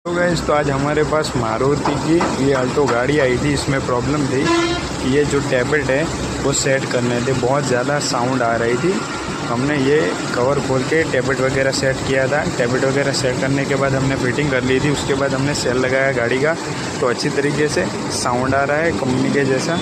तो गाइस, तो आज हमारे पास मारुति की ये अल्टो गाड़ी आई थी। इसमें प्रॉब्लम थी कि ये जो टैबलेट है वो सेट करने थे, बहुत ज़्यादा साउंड आ रही थी। हमने ये कवर खोल के टैबलेट वगैरह सेट किया था। टैबलेट वगैरह सेट करने के बाद हमने फिटिंग कर ली थी। उसके बाद हमने सेल लगाया गाड़ी का, तो अच्छी तरीके से साउंड आ रहा है कंपनी के जैसा।